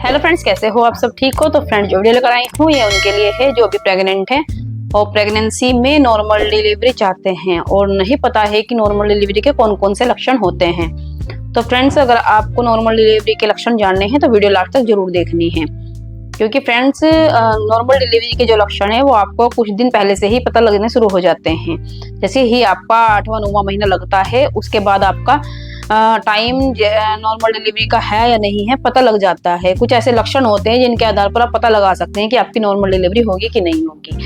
Hello friends, कैसे हो आप सब? ठीक हो? तो फ्रेंड्स, जो वीडियो लेकर आई हूँ ये उनके लिए है जो भी प्रेग्नेंट हैं और प्रेगनेंसी में नॉर्मल डिलीवरी चाहते हैं और नहीं पता है कि नॉर्मल डिलीवरी के कौन कौन से लक्षण होते हैं। तो फ्रेंड्स, अगर आपको नॉर्मल डिलीवरी के लक्षण जानने हैं तो वीडियो लास्ट तक जरूर देखनी है, क्योंकि फ्रेंड्स नॉर्मल डिलीवरी के जो लक्षण है वो आपको कुछ दिन पहले से ही पता लगने शुरू हो जाते हैं। जैसे ही आपका 8वां-9वां महीना लगता है उसके बाद आपका टाइम नॉर्मल डिलीवरी का है या नहीं है पता लग जाता है। कुछ ऐसे लक्षण होते हैं जिनके आधार पर आप पता लगा सकते हैं कि आपकी नॉर्मल डिलीवरी होगी कि नहीं होगी।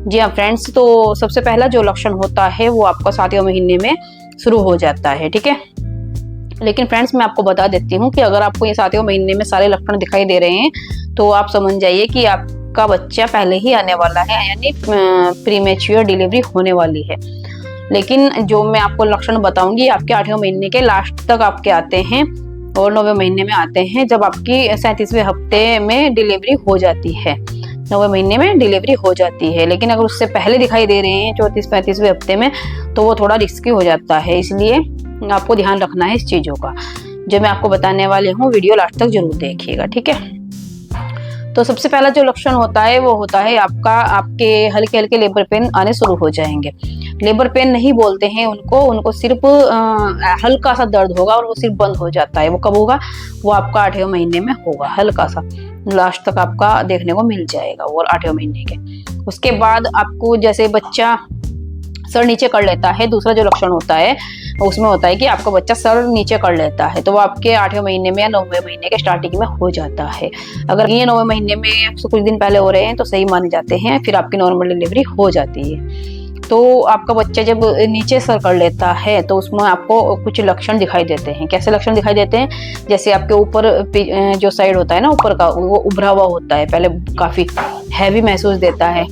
जी हाँ फ्रेंड्स, तो सबसे पहला जो लक्षण होता है वो आपका 7वें महीने में शुरू हो जाता है। ठीक है, लेकिन फ्रेंड्स मैं आपको बता देती हूँ कि अगर आपको ये 7वें महीने में सारे लक्षण दिखाई दे रहे हैं तो आप समझ जाइए कि आपका बच्चा पहले ही आने वाला है, यानी प्रीमेच्योर डिलीवरी होने वाली है। लेकिन जो मैं आपको लक्षण बताऊंगी आपके 8वें महीने के लास्ट तक आपके आते हैं और 9वें महीने में आते हैं, जब आपकी 37वें हफ्ते में डिलीवरी हो जाती है। 9वें महीने में डिलीवरी हो जाती है, लेकिन अगर उससे पहले दिखाई दे रहे हैं 34-35वें हफ्ते में तो वो थोड़ा रिस्की हो जाता है। इसलिए आपको ध्यान रखना है इस चीजों का। जो मैं आपको बताने वाली हूँ वीडियो लास्ट तक जरूर देखिएगा। ठीक है, तो सबसे पहला जो लक्षण होता है वो होता है आपके हल्के हल्के लेबर पेन आने शुरू हो जाएंगे। लेबर पेन नहीं बोलते हैं उनको सिर्फ हल्का सा दर्द होगा और वो सिर्फ बंद हो जाता है। वो कब होगा? वो आपका 8वें महीने में होगा, हल्का सा लास्ट तक आपका देखने को मिल जाएगा वो 8वें महीने के। उसके बाद आपको जैसे बच्चा सर नीचे कर लेता है, दूसरा जो लक्षण होता है उसमें होता है कि आपका बच्चा सर नीचे कर लेता है, तो वो आपके 8वें महीने में या 9वें महीने के स्टार्टिंग में हो जाता है। अगर ये 9वें महीने में कुछ दिन पहले हो रहे हैं तो सही माने जाते हैं, फिर आपकी नॉर्मल डिलीवरी हो जाती है। तो आपका बच्चा जब नीचे सर कर लेता है तो उसमें आपको कुछ लक्षण दिखाई देते हैं। कैसे लक्षण दिखाई देते हैं? जैसे आपके ऊपर जो साइड होता है ना ऊपर का, वो उभरा हुआ होता है, पहले काफी हैवी महसूस देता है।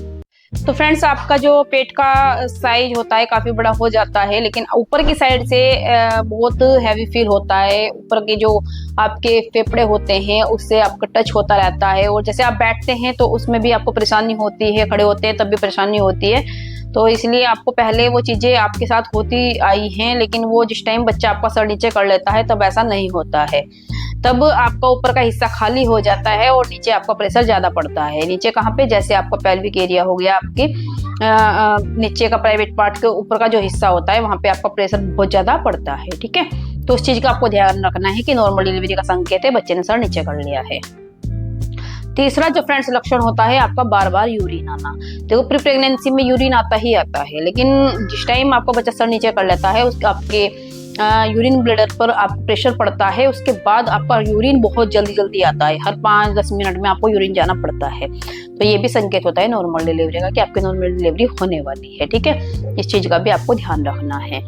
तो फ्रेंड्स, आपका जो पेट का साइज होता है काफी बड़ा हो जाता है, लेकिन ऊपर की साइड से बहुत हैवी फील होता है। ऊपर के जो आपके फेफड़े होते हैं उससे आपका टच होता रहता है, और जैसे आप बैठते हैं तो उसमें भी आपको परेशानी होती है, खड़े होते हैं तब भी परेशानी होती है। तो इसलिए आपको पहले वो चीजें आपके साथ होती आई हैं, लेकिन वो जिस टाइम बच्चा आपका सर नीचे कर लेता है तब ऐसा नहीं होता है। तब आपका ऊपर का हिस्सा खाली हो जाता है और नीचे आपका प्रेशर ज्यादा पड़ता है। नीचे कहाँ पे? जैसे आपका पेल्विक एरिया हो गया, आपके नीचे का प्राइवेट पार्ट के ऊपर का जो हिस्सा होता है वहां पे आपका प्रेशर बहुत ज्यादा पड़ता है। ठीक है, तो उस चीज का आपको ध्यान रखना है कि नॉर्मल डिलीवरी का संकेत है बच्चे ने सर नीचे कर लिया है। तीसरा जो फ्रेंड्स लक्षण होता है आपका बार बार यूरिन आना। देखो, प्री प्रेगनेंसी में यूरिन आता ही आता है, लेकिन जिस टाइम आपका बच्चा सर नीचे कर लेता है उसके आपके यूरिन ब्लैडर पर आप प्रेशर पड़ता है, उसके बाद आपका यूरिन बहुत जल्दी जल्दी आता है। हर 5-10 मिनट में आपको यूरिन जाना पड़ता है। तो ये भी संकेत होता है नॉर्मल डिलीवरी का कि आपकी नॉर्मल डिलीवरी होने वाली है। ठीक है, इस चीज का भी आपको ध्यान रखना है।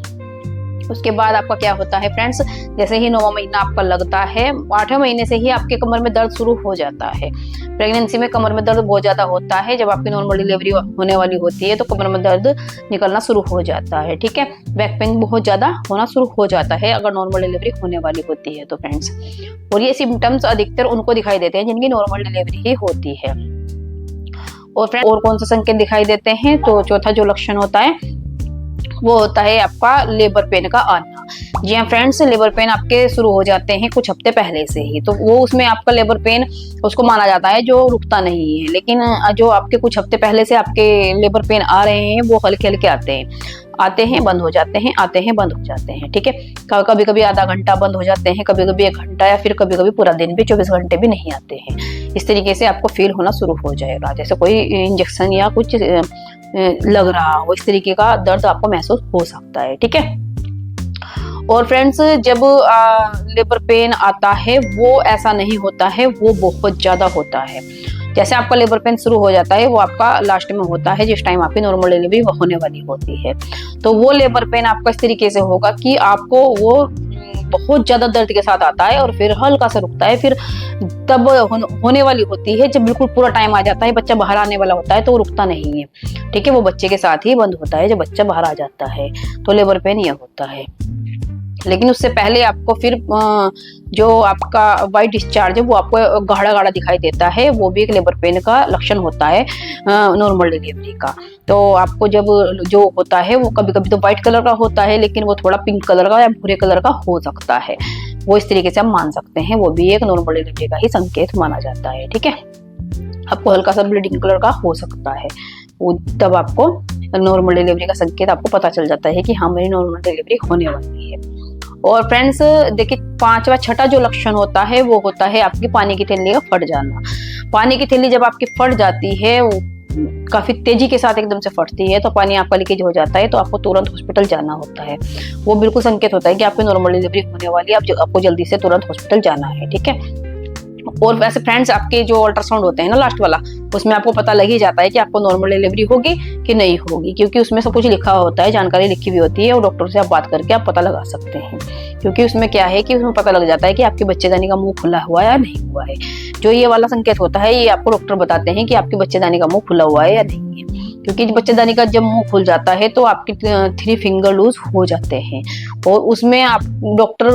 उसके बाद आपका क्या होता है फ्रेंड्स, जैसे ही 9वां महीना आपका लगता है 8वें महीने से ही आपके कमर में दर्द शुरू हो जाता है। प्रेगनेंसी में कमर में दर्द बहुत ज्यादा होता है। जब आपकी नॉर्मल डिलीवरी होने वाली होती है तो कमर में दर्द निकलना शुरू हो जाता है। ठीक है, बैक पेन बहुत ज्यादा होना शुरू हो जाता है अगर नॉर्मल डिलीवरी होने वाली होती है तो फ्रेंड्स। और ये सिम्टम्स अधिकतर उनको दिखाई देते हैं जिनकी नॉर्मल डिलीवरी ही होती है। और फ्रेंड्स, और कौन सा संकेत दिखाई देते हैं? तो चौथा जो लक्षण होता है वो होता है आपका लेबर पेन का आना। जी हाँ फ्रेंड्स, लेबर पेन आपके शुरू हो जाते हैं कुछ हफ्ते पहले से ही, तो वो उसमें आपका लेबर पेन उसको माना जाता है जो रुकता नहीं है। लेकिन जो आपके कुछ हफ्ते पहले से आपके लेबर पेन आ रहे हैं वो हल्के हल्के आते हैं बंद हो जाते हैं, आते हैं बंद हो जाते हैं। ठीक है, कभी कभी आधा घंटा बंद हो जाते हैं, कभी कभी 1 घंटा, या फिर कभी कभी पूरा दिन भी 24 घंटे भी नहीं आते हैं। इस तरीके से आपको फील होना शुरू हो जाएगा, जैसे कोई इंजेक्शन या कुछ लग रहा हो, इस तरीके का दर्द आपको महसूस हो सकता है। ठीक है, और फ्रेंड्स, जब लेबर पेन आता है वो ऐसा नहीं होता है, वो बहुत ज्यादा होता है। जैसे आपका लेबर पेन शुरू हो जाता है वो आपका लास्ट में होता है जिस टाइम आपकी नॉर्मल डिलीवरी होने वाली होती है। तो वो लेबर पेन आपका इस तरीके से होगा कि आपको वो बहुत ज्यादा दर्द के साथ आता है और फिर हल्का सा रुकता है, फिर तब होने वाली होती है जब बिल्कुल पूरा टाइम आ जाता है, बच्चा बाहर आने वाला होता है तो वो रुकता नहीं है। ठीक है, वो बच्चे के साथ ही बंद होता है जब बच्चा बाहर आ जाता है, तो लेबर पेन ये होता है। लेकिन उससे पहले आपको फिर जो आपका वाइट डिस्चार्ज है वो आपको गाढ़ा गाढ़ा दिखाई देता है, वो भी एक लेबर पेन का लक्षण होता है नॉर्मल डिलीवरी का। तो आपको जब जो होता है वो कभी कभी तो व्हाइट कलर का होता है, लेकिन वो थोड़ा पिंक कलर का या भूरे कलर का हो सकता है, वो इस तरीके से हम मान सकते हैं, वो भी एक नॉर्मल डिलीवरी का ही संकेत माना जाता है। ठीक है, आपको हल्का सा ब्लीडिंग कलर का हो सकता है, वो तब आपको नॉर्मल डिलीवरी का संकेत आपको पता चल जाता है कि हाँ मेरी नॉर्मल डिलीवरी होने वाली है। और फ्रेंड्स देखिए, पांचवा छठा जो लक्षण होता है वो होता है आपकी पानी की थैली का फट जाना। पानी की थैली जब आपकी फट जाती है, वो काफी तेजी के साथ एकदम से फटती है, तो पानी आपका लीकेज हो जाता है, तो आपको तुरंत हॉस्पिटल जाना होता है। वो बिल्कुल संकेत होता है कि आपकी नॉर्मल डिलीवरी होने वाली है, आपको जल्दी से तुरंत हॉस्पिटल जाना है। ठीक है, और वैसे फ्रेंड्स आपके जो अल्ट्रासाउंड होते हैं ना लास्ट वाला, उसमें आपको पता लग ही जाता है कि आपको नॉर्मल डिलीवरी होगी कि नहीं होगी, क्योंकि उसमें सब कुछ लिखा होता है, जानकारी लिखी हुई होती है, और डॉक्टर से आप बात करके आप पता लगा सकते हैं। क्योंकि उसमें क्या है कि उसमें पता लग जाता है कि आपके बच्चेदानी का मुंह खुला हुआ है या नहीं हुआ है। जो ये वाला संकेत होता है, ये आपको डॉक्टर बताते हैं कि आपके बच्चेदानी का मुंह खुला हुआ है या नहीं है। क्योंकि बच्चेदानी का जब मुंह खुल जाता है तो आपके 3 फिंगर लूज हो जाते हैं, और उसमें आप डॉक्टर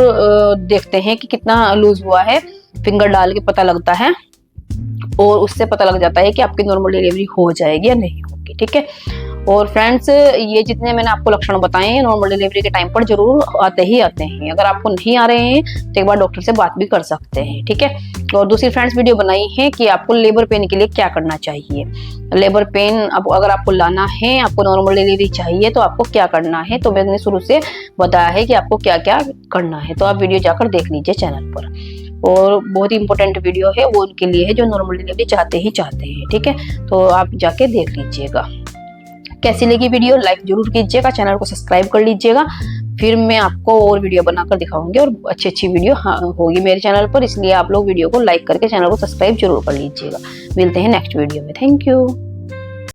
देखते हैं कि कितना लूज हुआ है, फिंगर डाल के पता लगता है, और उससे पता लग जाता है कि आपकी नॉर्मल डिलीवरी हो जाएगी या नहीं होगी। ठीक है, और फ्रेंड्स ये जितने मैंने आपको लक्षण बताए हैं नॉर्मल डिलीवरी के टाइम पर जरूर आते ही आते हैं। अगर आपको नहीं आ रहे हैं तो एक बार डॉक्टर से बात भी कर सकते हैं। ठीक है, और दूसरी फ्रेंड्स वीडियो बनाई है कि आपको लेबर पेन के लिए क्या करना चाहिए। लेबर पेन अब अगर आपको लाना है, आपको नॉर्मल डिलीवरी चाहिए, तो आपको क्या करना है, तो मैंने शुरू से बताया है कि आपको क्या क्या करना है, तो आप वीडियो जाकर देख लीजिए चैनल पर। और बहुत ही इंपॉर्टेंट वीडियो है, वो उनके लिए है जो नॉर्मल डिलीवरी चाहते हैं। ठीक है, तो आप जाके देख लीजिएगा। कैसी लगी वीडियो, लाइक जरूर कीजिएगा, चैनल को सब्सक्राइब कर लीजिएगा। फिर मैं आपको और वीडियो बनाकर दिखाऊंगी, और अच्छी वीडियो होगी मेरे चैनल पर, इसलिए आप लोग वीडियो को लाइक करके चैनल को सब्सक्राइब जरूर कर लीजिएगा। मिलते हैं नेक्स्ट वीडियो में। Thank you.